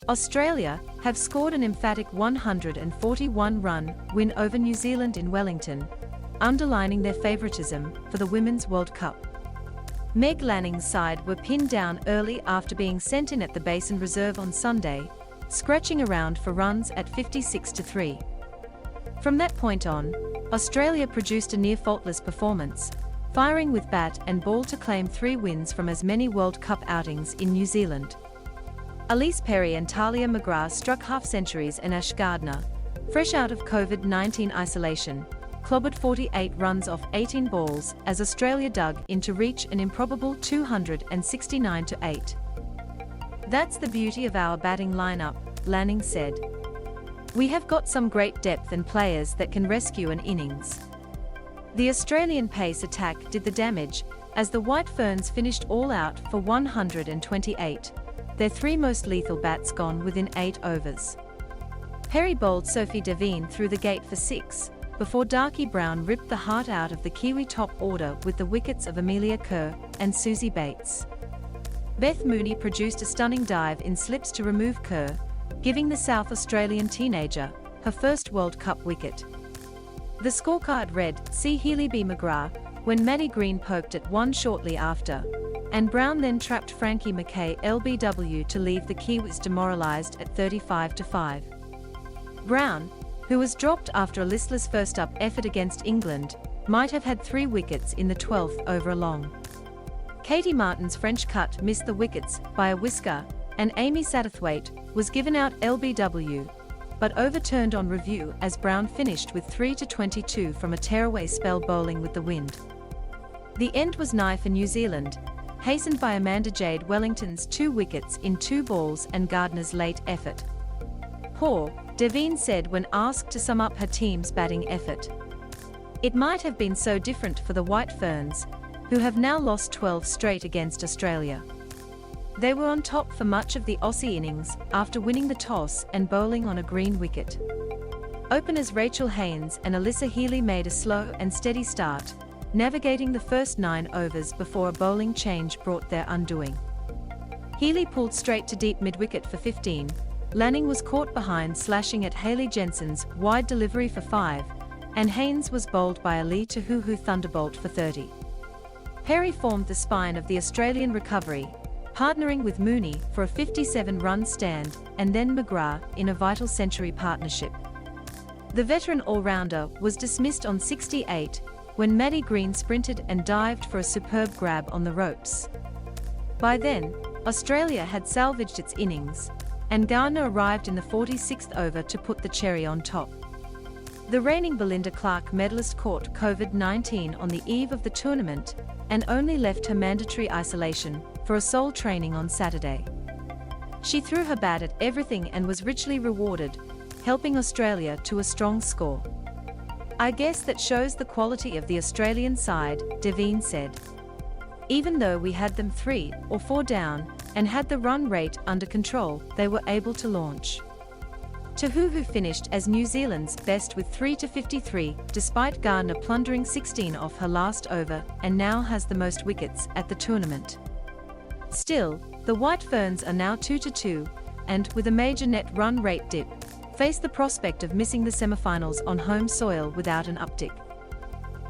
Australia have scored an emphatic 141-run win over New Zealand in Wellington, underlining their favouritism for the Women's World Cup. Meg Lanning's side were pinned down early after being sent in at the Basin Reserve on Sunday, scratching around for runs at 56-3. From that point on, Australia produced a near-faultless performance, firing with bat and ball to claim 3 wins from as many World Cup outings in New Zealand. Ellyse and Tahlia McGrath struck half-centuries, and Ash Gardner, fresh out of COVID-19 isolation, clobbered 48 runs off 18 balls as Australia dug in to reach an improbable 269-8. "That's the beauty of our batting lineup," Lanning said. "We have got some great depth and players that can rescue an innings." The Australian pace attack did the damage, as the White Ferns finished all out for 128, their 3 most lethal bats gone within 8 overs. Perry bowled Sophie Devine through the gate for 6, before Darkie Brown ripped the heart out of the Kiwi top order with the wickets of Amelia Kerr and Susie Bates. Beth Mooney produced a stunning dive in slips to remove Kerr, giving the South Australian teenager her first World Cup wicket. The scorecard read, "C. Healy B. McGrath," when Maddie Green poked at 1 shortly after, and Brown then trapped Frankie Mackay LBW to leave the Kiwis demoralised at 35-5. Brown, who was dropped after a listless first-up effort against England, might have had 3 wickets in the 12th over along. Katie Martin's French cut missed the wickets by a whisker, and Amy Satterthwaite was given out LBW, but overturned on review as Brown finished with 3-22 from a tearaway spell bowling with the wind. The end was nigh for New Zealand, hastened by Amanda Jade Wellington's 2 wickets in 2 balls and Gardner's late effort. "Poor," Devine said when asked to sum up her team's batting effort. "It might have been so different for the White Ferns, who have now lost 12 straight against Australia. They were on top for much of the Aussie innings after winning the toss and bowling on a green wicket. Openers Rachel Haynes and Alyssa Healy made a slow and steady start, navigating the first 9 overs before a bowling change brought their undoing. Healy pulled straight to deep mid-wicket for 15, Lanning was caught behind slashing at Hayley Jensen's wide delivery for 5, and Haynes was bowled by a Lee Tahuhu thunderbolt for 30. Perry formed the spine of the Australian recovery, partnering with Mooney for a 57-run stand, and then McGrath in a vital century partnership. The veteran all-rounder was dismissed on 68, when Maddie Green sprinted and dived for a superb grab on the ropes. By then, Australia had salvaged its innings, and Gardner arrived in the 46th over to put the cherry on top. The reigning Belinda Clark medalist caught COVID-19 on the eve of the tournament, and only left her mandatory isolation for a sole training on Saturday. She threw her bat at everything and was richly rewarded, helping Australia to a strong score. "I guess that shows the quality of the Australian side," Devine said. "Even though we had them 3 or 4 down, and had the run rate under control, they were able to launch." Tahuhu finished as New Zealand's best with 3-53, despite Gardner plundering 16 off her last over, and now has the most wickets at the tournament. Still, the White Ferns are now 2-2, and, with a major net run rate dip, face the prospect of missing the semi-finals on home soil without an uptick.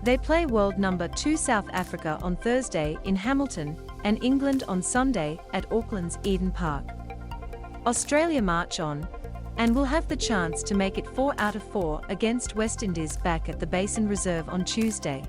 They play world number 2 South Africa on Thursday in Hamilton, and England on Sunday at Auckland's Eden Park. Australia march on, and will have the chance to make it 4 out of 4 against West Indies back at the Basin Reserve on Tuesday.